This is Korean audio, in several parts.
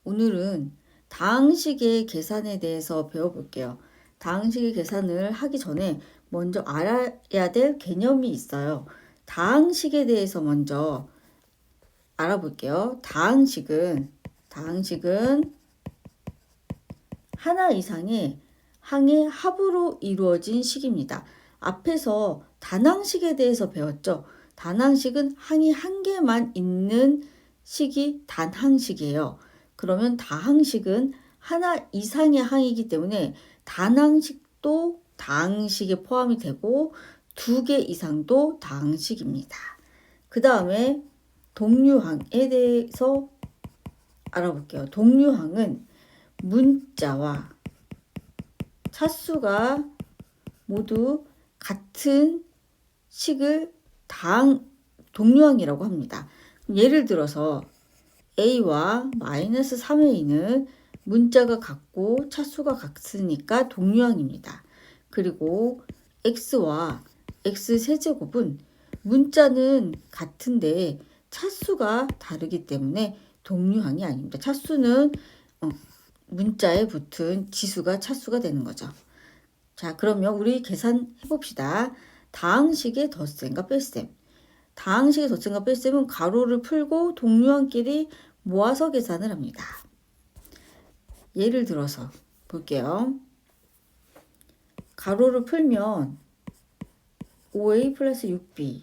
오늘은 다항식의 계산에 대해서 배워볼게요. 다항식의 계산을 하기 전에 먼저 알아야 될 개념이 있어요. 다항식에 대해서 먼저 알아볼게요. 다항식은 하나 이상의 항의 합으로 이루어진 식입니다. 앞에서 단항식에 대해서 배웠죠. 단항식은 항이 한 개만 있는 식이 단항식이에요. 그러면 다항식은 하나 이상의 항이기 때문에 단항식도 다항식에 포함이 되고 2개 이상도 다항식입니다. 그 다음에 동류항에 대해서 알아볼게요. 동류항은 문자와 차수가 모두 같은 식을 동류항이라고 합니다. 예를 들어서 a와 마이너스 3a는 문자가 같고 차수가 같으니까 동류항입니다. 그리고 x와 x세제곱은 문자는 같은데 차수가 다르기 때문에 동류항이 아닙니다. 차수는 문자에 붙은 지수가 차수가 되는 거죠. 자, 그러면 우리 계산해 봅시다. 다항식의 덧셈과 뺄셈. 다항식의 덧셈과 뺄셈은 가로를 풀고 동류항끼리 모아서 계산을 합니다. 예를 들어서 볼게요. 가로를 풀면 5a 플러스 6b.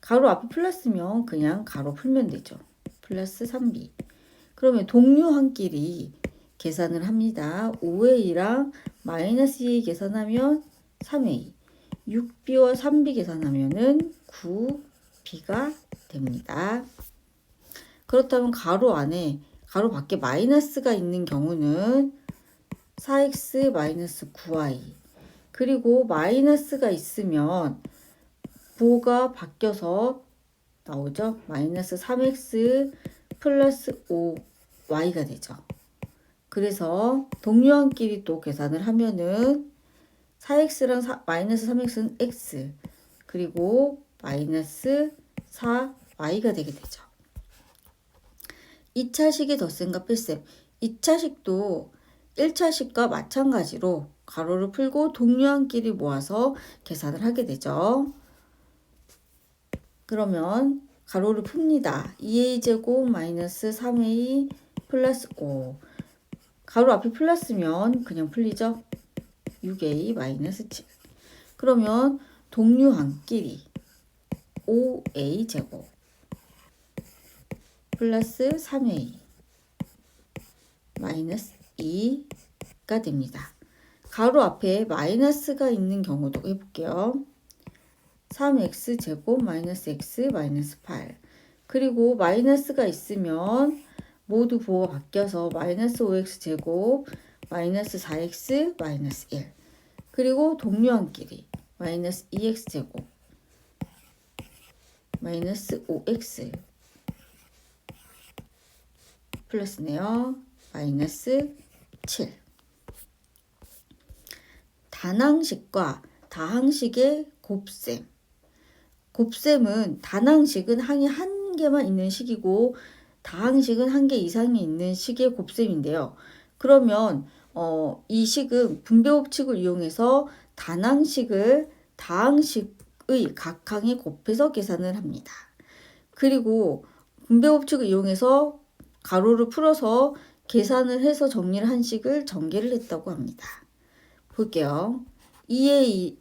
가로 앞에 플러스면 그냥 가로 풀면 되죠. 플러스 3b. 그러면 동류항끼리 계산을 합니다. 5a랑 마이너스 2a 계산하면 3a. 6b와 3b 계산하면은 9b가 됩니다. 그렇다면 가로 안에 가로 밖에 마이너스가 있는 경우는 4x 마이너스 9y. 그리고 마이너스가 있으면 부호가 바뀌어서 나오죠. 마이너스 3x 플러스 5y가 되죠. 그래서 동류항끼리 또 계산을 하면은 4x랑 마이너스 3x는 x 그리고 마이너스 4y가 되게 되죠. 2차식의 덧셈과 뺄셈. 2차식도 1차식과 마찬가지로 가로를 풀고 동류항끼리 모아서 계산을 하게 되죠. 그러면 가로를 풉니다. 2a제곱 마이너스 3a 플러스 5. 가로 앞이 플러스면 그냥 풀리죠. 6a 마이너스 7. 그러면 동류항끼리 5a 제곱 플러스 3a 마이너스 2가 됩니다. 가로 앞에 마이너스가 있는 경우도 해볼게요. 3x 제곱 마이너스 x 마이너스 8. 그리고 마이너스가 있으면 모두 부호가 바뀌어서 마이너스 5x 제곱 마이너스 4x 마이너스 1. 그리고 동류항끼리 마이너스 2x 제곱 마이너스 5x 플러스네요. 마이너스 7. 단항식과 다항식의 곱셈. 곱셈은 단항식은 항이 한 개만 있는 식이고 다항식은 한 개 이상이 있는 식의 곱셈인데요. 그러면 이 식은 분배법칙을 이용해서 단항식을 다항식의 각 항에 곱해서 계산을 합니다. 그리고 분배법칙을 이용해서 가로를 풀어서 계산을 해서 정리를 한 식을 전개를 했다고 합니다. 볼게요. 2a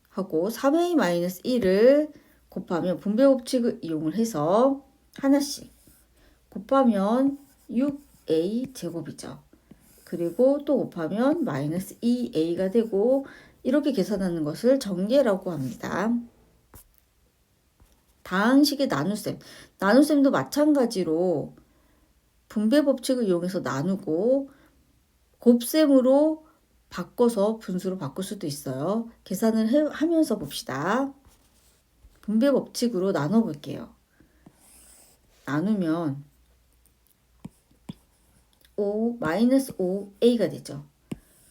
하고 3a-1을 곱하면 분배법칙을 이용을 해서 하나씩 곱하면 6a 제곱이죠. 그리고 또 곱하면 마이너스 2a가 되고 이렇게 계산하는 것을 전개라고 합니다. 다항식의 나눗셈. 나눗셈도 마찬가지로 분배법칙을 이용해서 나누고 곱셈으로 바꿔서 분수로 바꿀 수도 있어요. 계산을 하면서 봅시다. 분배법칙으로 나눠볼게요. 나누면 5 마이너스 5a가 되죠.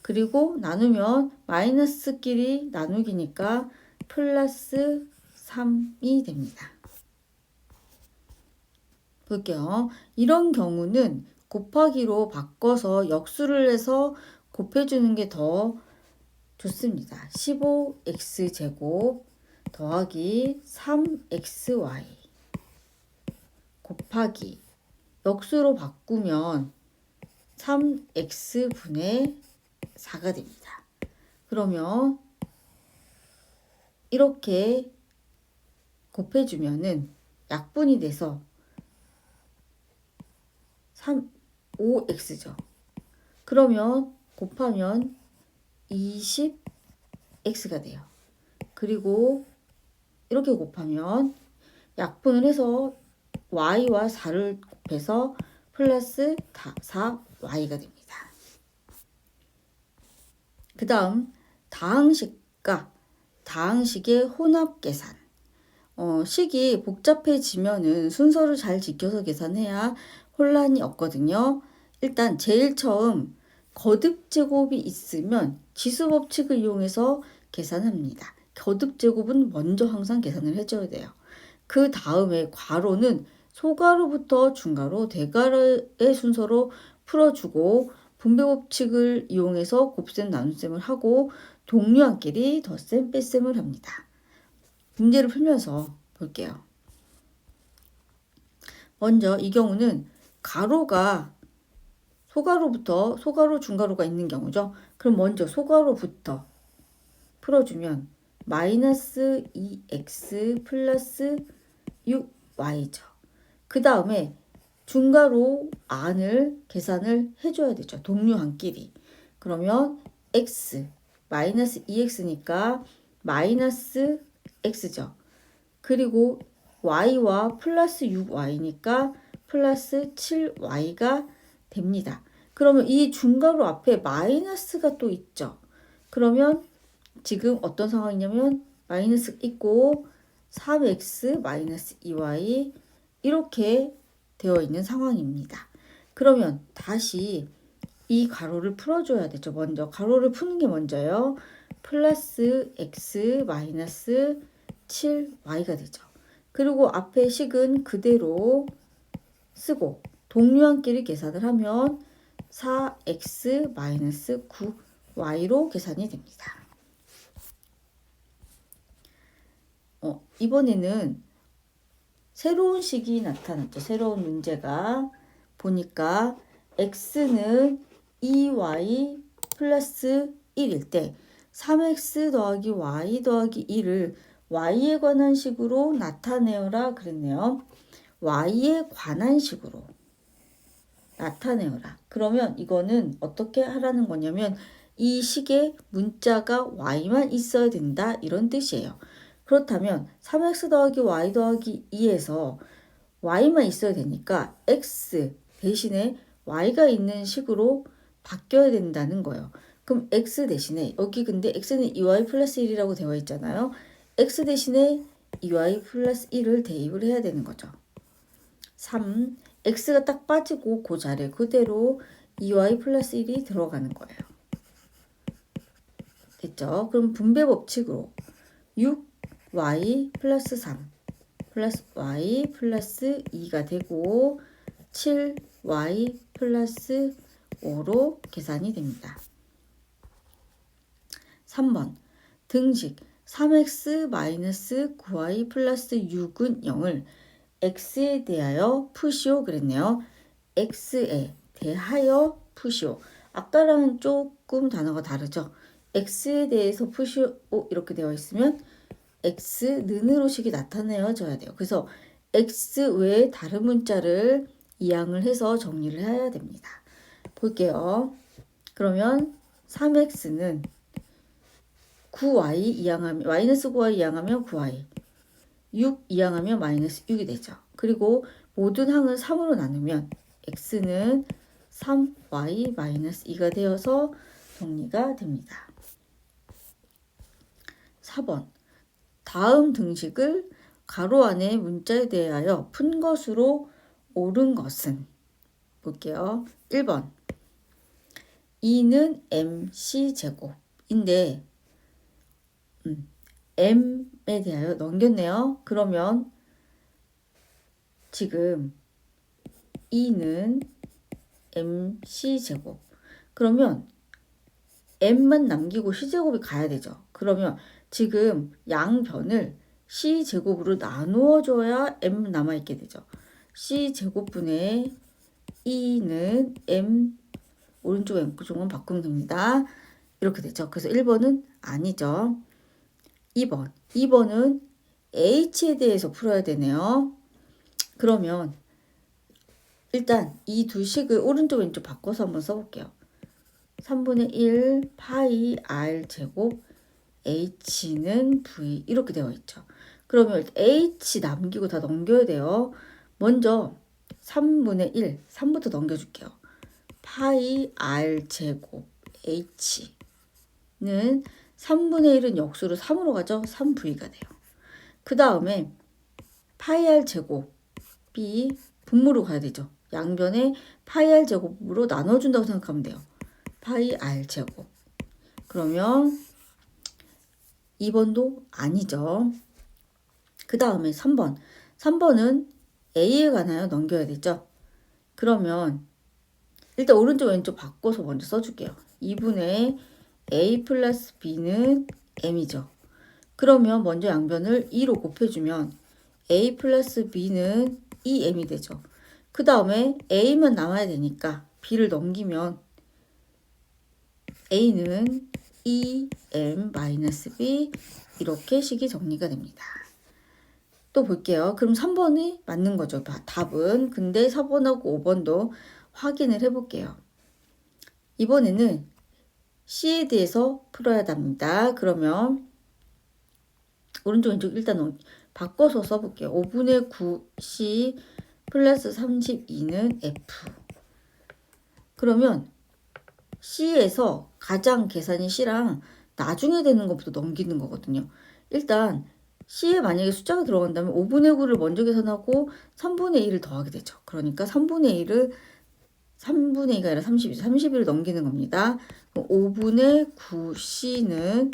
그리고 나누면 마이너스끼리 나누기니까 플러스 3이 됩니다. 볼게요. 이런 경우는 곱하기로 바꿔서 역수를 해서 곱해주는 게 더 좋습니다. 15x제곱 더하기 3xy 곱하기 역수로 바꾸면 3x분의 4가 됩니다. 그러면 이렇게 곱해주면은 약분이 돼서 5x죠. 그러면 곱하면 20x가 돼요. 그리고 이렇게 곱하면 약분을 해서 y와 4를 곱해서 플러스 4y가 됩니다. 그 다음 다항식과 다항식의 혼합 계산. 식이 복잡해지면은 순서를 잘 지켜서 계산해야 혼란이 없거든요. 일단 제일 처음 거듭 제곱이 있으면 지수 법칙을 이용해서 계산합니다. 거듭 제곱은 먼저 항상 계산을 해줘야 돼요. 그 다음에 괄호는 소괄호부터 중괄호, 대괄호의 순서로 풀어주고 분배 법칙을 이용해서 곱셈, 나눗셈을 하고 동류한끼리 덧셈, 뺄셈을 합니다. 문제를 풀면서 볼게요. 먼저 이 경우는 가로가 소가로부터 소가로 중가로가 있는 경우죠. 그럼 먼저 소가로부터 풀어주면 마이너스 2x 플러스 6y죠. 그 다음에 중가로 안을 계산을 해줘야 되죠. 동류한끼리. 그러면 x 마이너스 2x니까 마이너스 x죠. 그리고 y와 플러스 6y니까 플러스 7y가 됩니다. 그러면 이 중괄호 앞에 마이너스가 또 있죠. 그러면 지금 어떤 상황이냐면 마이너스 있고 3x 마이너스 2y 이렇게 되어 있는 상황입니다. 그러면 다시 이 가로를 풀어줘야 되죠. 먼저 가로를 푸는 게 먼저요. 플러스 x 마이너스 7y가 되죠. 그리고 앞에 식은 그대로 쓰고 동류한끼리 계산을 하면 4x 마이너스 9y로 계산이 됩니다. 이번에는 새로운 식이 나타났죠. 새로운 문제가 보니까 x는 2y 플러스 1일 때 3x 더하기 y 더하기 1을 y에 관한 식으로 나타내어라 그랬네요. y에 관한 식으로 나타내어라. 그러면 이거는 어떻게 하라는 거냐면 이 식에 문자가 y만 있어야 된다 이런 뜻이에요. 그렇다면 3x 더하기 y 더하기 2에서 y만 있어야 되니까 x 대신에 y가 있는 식으로 바뀌어야 된다는 거예요. 그럼 x 대신에 여기 근데 x는 2y 플러스 1이라고 되어 있잖아요. x 대신에 2y 플러스 1을 대입을 해야 되는 거죠. 3, x가 딱 빠지고 그 자리에 그대로 2y 플러스 1이 들어가는 거예요. 됐죠? 그럼 분배 법칙으로 6y 플러스 3 플러스 y 플러스 2가 되고 7y 플러스 5로 계산이 됩니다. 3번 등식 3x 마이너스 9y 플러스 6은 0을 x에 대하여 푸시오 그랬네요. x에 대하여 푸시오. 아까랑은 조금 단어가 다르죠. x에 대해서 푸시오 이렇게 되어 있으면 x는으로 식이 나타내어져야 돼요. 그래서 x 외에 다른 문자를 이항을 해서 정리를 해야 됩니다. 볼게요. 그러면 3x는 9y 이항하면 마이너스 9y 이항하면 9y 6 이항하면 마이너스 6이 되죠. 그리고 모든 항을 3으로 나누면 x는 3y 마이너스 2가 되어서 정리가 됩니다. 4번 다음 등식을 가로 안에 문자에 대하여 푼 것으로 옳은 것은 볼게요. 1번 2는 mc제곱인데 m에 대하여 넘겼네요. 그러면 지금 2는 mc제곱. 그러면 m만 남기고 c제곱이 가야 되죠. 그러면 지금 양변을 c제곱으로 나누어줘야 m 남아있게 되죠. c제곱분의 2는 m 오른쪽 왼쪽은 바꾸면 됩니다. 이렇게 되죠. 그래서 1번은 아니죠. 2번은 h에 대해서 풀어야 되네요. 그러면 일단 이 두 식을 오른쪽 왼쪽 바꿔서 한번 써볼게요. 3분의 1 파이 r 제곱 h는 v 이렇게 되어 있죠. 그러면 h 남기고 다 넘겨야 돼요. 먼저 3분의 1, 3부터 넘겨줄게요. 파이 r 제곱 h는 3분의 1은 역수로 3으로 가죠. 3v가 돼요. 그 다음에 파이 r 제곱이 분모로 가야 되죠. 양변에 파이 r 제곱으로 나눠준다고 생각하면 돼요. 파이 r 제곱. 그러면 2번도 아니죠. 그 다음에 3번. 3번은 a에 관하여 넘겨야 되죠. 그러면 일단 오른쪽 왼쪽 바꿔서 먼저 써줄게요. 2분의 a 플러스 b는 m이죠. 그러면 먼저 양변을 2로 곱해주면 a 플러스 b는 2m이 되죠. 그 다음에 a만 남아야 되니까 b를 넘기면 a는 2m-b 이렇게 식이 정리가 됩니다. 또 볼게요. 그럼 3번이 맞는 거죠. 답은. 근데 4번하고 5번도 확인을 해볼게요. 이번에는 C에 대해서 풀어야 합니다. 그러면 오른쪽 왼쪽 일단 바꿔서 써볼게요. 5분의 9C 플러스 32는 F. 그러면 C에서 가장 계산이 C랑 나중에 되는 것부터 넘기는 거거든요. 일단 C에 만약에 숫자가 들어간다면 5분의 9를 먼저 계산하고 3분의 1을 더하게 되죠. 그러니까 3분의 2가 아니라 31을 넘기는 겁니다. 5분의 9C는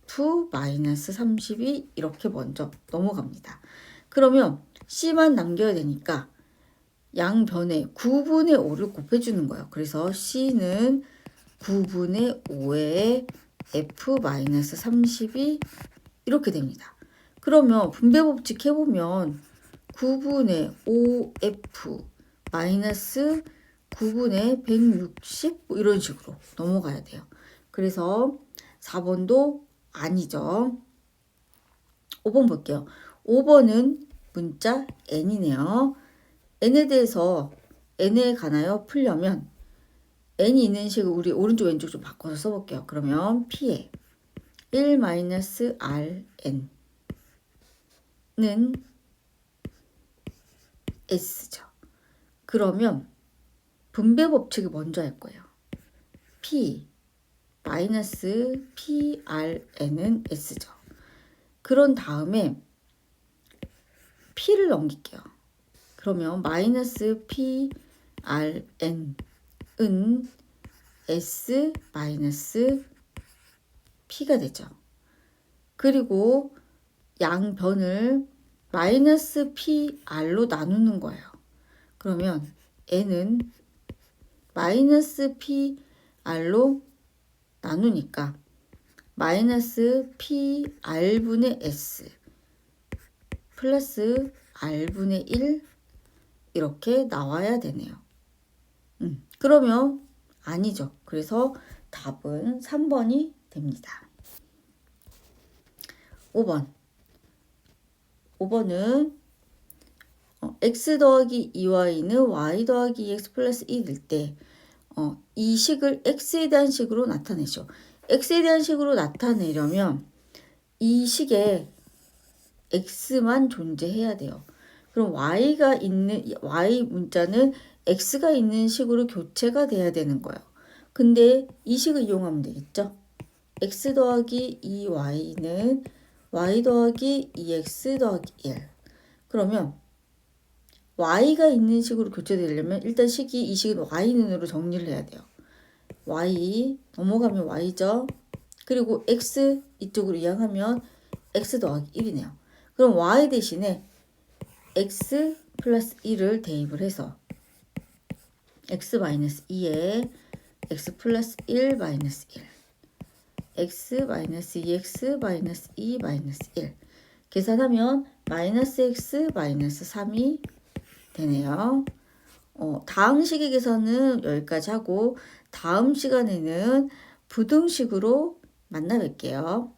F-32 이렇게 먼저 넘어갑니다. 그러면 C만 남겨야 되니까 양변에 9분의 5를 곱해주는 거예요. 그래서 C는 9분의 5에 F-32 이렇게 됩니다. 그러면 분배 법칙 해보면 9분의 5F 마이너스 9분의 160 뭐 이런 식으로 넘어가야 돼요. 그래서 4번도 아니죠. 5번 볼게요. 5번은 문자 n이네요. n에 대해서 n에 관하여 풀려면 n이 있는 식을 우리 오른쪽 왼쪽 좀 바꿔서 써볼게요. 그러면 p에 1-rn는 s죠. 그러면 분배 법칙을 먼저 할 거예요. p 마이너스 prn은 s죠. 그런 다음에 p를 넘길게요. 그러면 마이너스 prn은 s 마이너스 p가 되죠. 그리고 양변을 마이너스 pr로 나누는 거예요. 그러면 n은 마이너스 pr로 나누니까 마이너스 pr분의 s 플러스 r분의 1 이렇게 나와야 되네요. 그러면 아니죠. 그래서 답은 3번이 됩니다. 5번은 x 더하기 2y는 y 더하기 2x 플러스 1일 때 이 식을 x에 대한 식으로 나타내죠. x에 대한 식으로 나타내려면 이 식에 x만 존재해야 돼요. 그럼 y 문자는 x가 있는 식으로 교체가 돼야 되는 거예요. 근데 이 식을 이용하면 되겠죠. x 더하기 2y는 y 더하기 2x 더하기 1. 그러면 y가 있는 식으로 교체되려면 일단 이 식은 y는으로 정리를 해야 돼요. y 넘어가면 y죠. 그리고 x 이쪽으로 이항하면 x 더하기 1이네요. 그럼 y 대신에 x 플러스 1을 대입을 해서 x 마이너스 2에 x 플러스 1 마이너스 1 x 마이너스 2x 마이너스 2 마이너스 1 계산하면 마이너스 x 마이너스 3이 되네요. 다음 식에서는 여기까지 하고 다음 시간에는 부등식으로 만나 뵐게요.